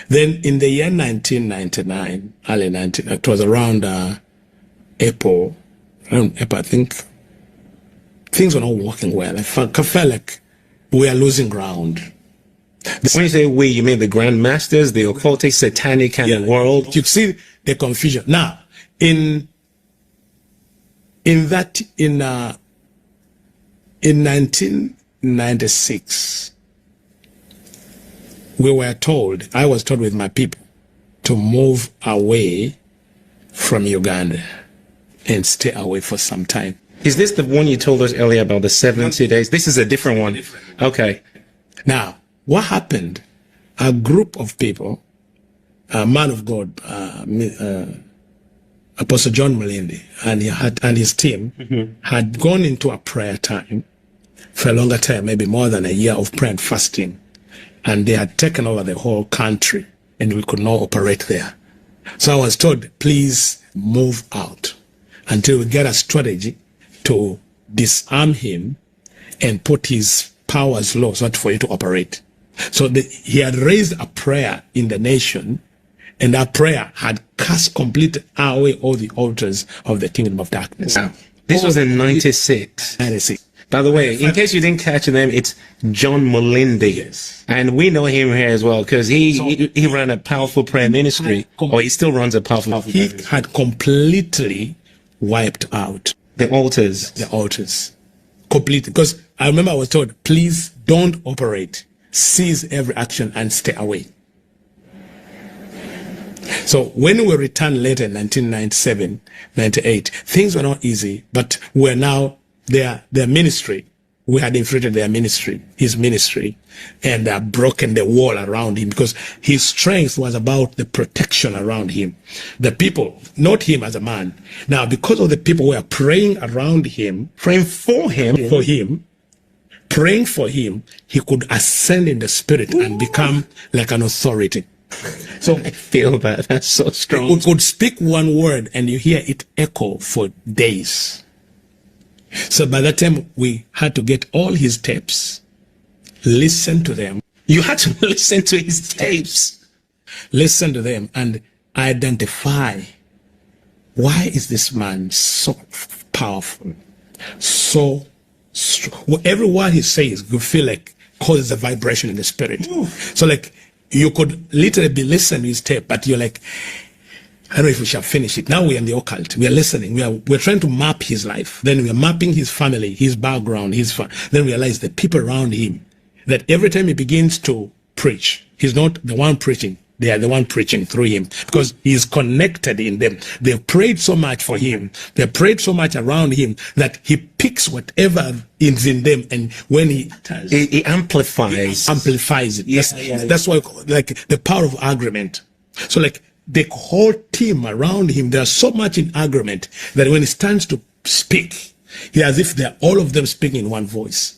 Then in the year 1999, early 19, it was around April, I think things were not working well. I felt like we are losing ground. When you say we, you mean the grandmasters, the occultic, satanic kind of world? You see the confusion. Now, in 1996, I was told with my people to move away from Uganda and stay away for some time. Is this the one you told us earlier about the 70 days? This is a different one. Okay. Now, what happened? A group of people, a man of God, Apostle John Malindi, and his team had gone into a prayer time for a longer time, maybe more than a year of prayer and fasting. And they had taken over the whole country, and we could not operate there. So I was told, please move out until we get a strategy to disarm him and put his powers low so that for you to operate. So he had raised a prayer in the nation, and that prayer had cast completely away all the altars of the kingdom of darkness. Wow. This was in 96. 96. By the way, in case you didn't catch the name, it's John Malindi. Yes. And we know him here as well, because he ran a powerful prayer ministry, or he still runs a powerful prayer ministry. He had completely wiped out the altars. The altars. Completely. Because I remember I was told, please don't operate. Cease every action and stay away. So when we returned later in 1997, 98, things were not easy, but we're now their ministry. We had infiltrated their ministry, his ministry, and broken the wall around him, because his strength was about the protection around him. The people, not him as a man. Now, because of the people who were praying around him, praying for him, praying for him, he could ascend in the spirit and become like an authority. So I feel that. That's so strong. We could speak one word and you hear it echo for days. So by that time, we had to get all his tapes, listen to them. You had to listen to his tapes. Listen to them and identify, why is this man so powerful, so strong? Well, every word he says, you feel like causes a vibration in the spirit. So like, you could literally be listening to his tape, but you're like, I don't know if we shall finish it. Now we're in the occult. We are listening. We're trying to map his life. Then we are mapping his family, his background, then realize the people around him, that every time he begins to preach, he's not the one preaching. They are the one preaching through him, because he is connected in them. They've prayed so much for him. They prayed so much around him that he picks whatever is in them, and when he amplifies it. Yes, that's why, like, the power of agreement. So like, the whole team around him, they are so much in agreement that when he stands to speak, he as if they're all of them speaking in one voice.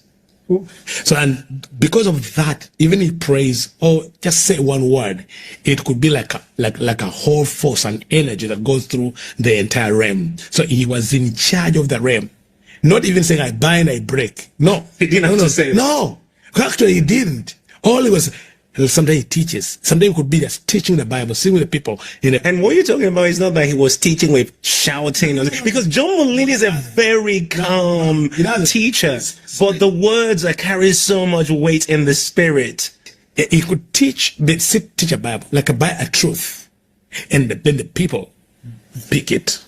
So, and because of that, even he prays, or just say one word, it could be like a whole force and energy that goes through the entire realm. So he was in charge of the realm. Not even saying, I bind, I break. No. He didn't have to say that. No. Actually, he didn't. All he was, sometimes he teaches. Sometimes it could be just teaching the Bible, sitting with the people. And what you're talking about is not that he was teaching with shouting, because John Malindi is a very calm teacher, but the words that carry so much weight in the spirit. He could teach a Bible, like a truth, and then the people pick it.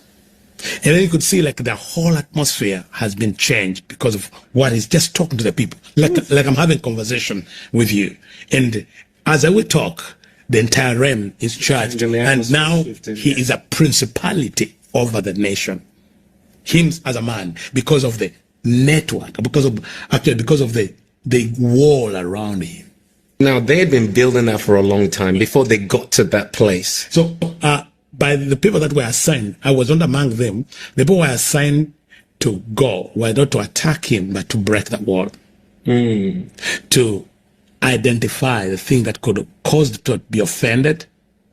And then you could see like the whole atmosphere has been changed because of what he's just talking to the people. Like I'm having conversation with you. And as I will talk, the entire realm is charged. And now he is a principality over the nation. Him as a man, because of the network, because of the wall around him. Now, they had been building that for a long time before they got to that place. So, by the people that were assigned, I was not among them. The people were assigned to go, were not to attack him, but to break the wall. To identify the thing that could cause to be offended.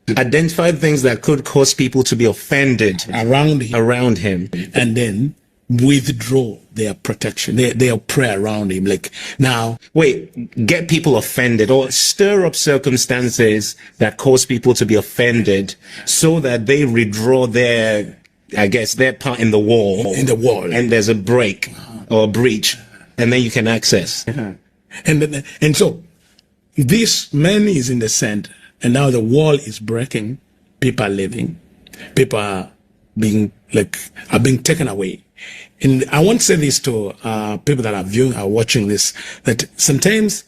Identify things that could cause people to be offended around him. And then withdraw their protection, their prayer around him. Like now, Wait, get people offended or stir up circumstances that cause people to be offended so that they withdraw their, I guess, their part in the wall. And there's a break or a breach, and then you can access. And so this man is in the center, and now the wall is breaking. People are leaving. People are being taken away. And I want to say this to people that are watching this, that sometimes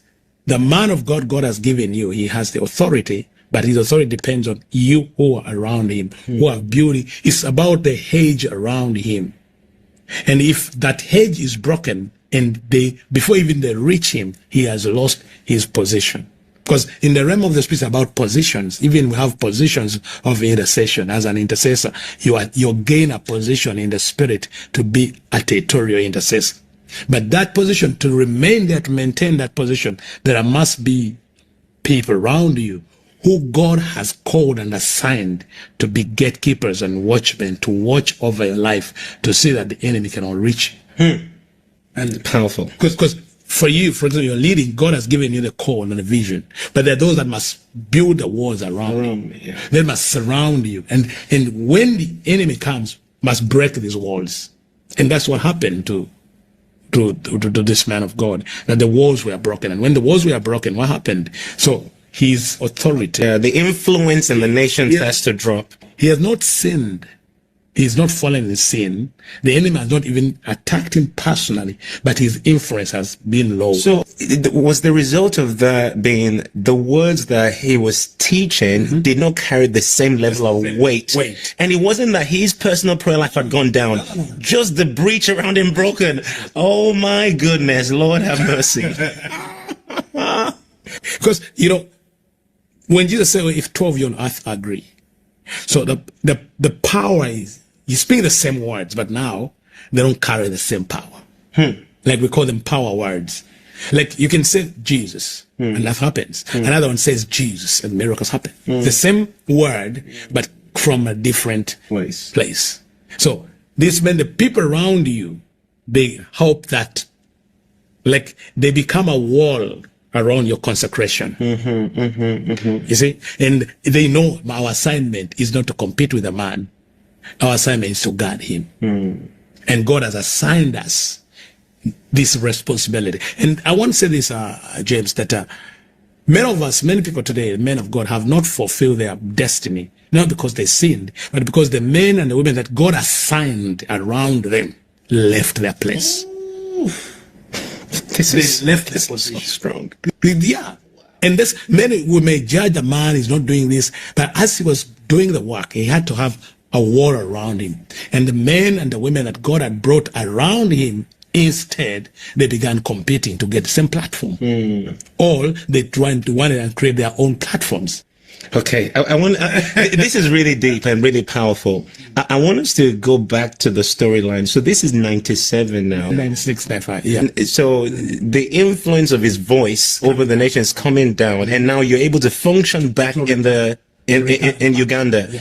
the man of God has given you, he has the authority, but his authority depends on you who are around him, who are building. It's about the hedge around him. And if that hedge is broken, and before even they reach him, he has lost his position. Because in the realm of the spirit, it's about positions. Even we have positions of intercession. As an intercessor, you gain a position in the spirit to be a territorial intercessor. But that position, to remain there, to maintain that position, there must be people around you who God has called and assigned to be gatekeepers and watchmen, to watch over your life, to see that the enemy cannot reach you. And powerful. Because for you, for example, you're leading, God has given you the call and the vision. But there are those that must build the walls around you. Yeah. They must surround you. And when the enemy comes, must break these walls. And that's what happened to this man of God, that the walls were broken. And when the walls were broken, what happened? So his authority, the influence in the nation has to drop. He has not sinned. He's not fallen in sin. The enemy has not even attacked him personally, but his influence has been low. So was the result of that being the words that he was teaching did not carry the same level of weight. And it wasn't that his personal prayer life had gone down, just the breach around him broken. Oh my goodness, Lord have mercy. Because, when Jesus said, if 12 of you on earth agree, so the power is, you speak the same words, but now they don't carry the same power. Like we call them power words. Like you can say Jesus, and that happens. Another one says Jesus, and miracles happen. The same word, but from a different place. So this meant the people around you, they hope that, like, they become a wall around your consecration. You see? And they know our assignment is not to compete with a man. Our assignment is to guard him. And God has assigned us this responsibility. And I want to say this, James, that many people today, men of God, have not fulfilled their destiny, not because they sinned, but because the men and the women that God assigned around them left their place. This is so strong. Yeah. And many we may judge the man is not doing this, but as he was doing the work, he had to have a wall around him. And the men and the women that God had brought around him, instead, they began competing to get the same platform. Or they wanted and create their own platforms. Okay, I want. This is really deep and really powerful. I want us to go back to the storyline. So this is 97 now. 96, 95. Yeah. So the influence of his voice over the nation is coming down, and now you're able to function back in Uganda.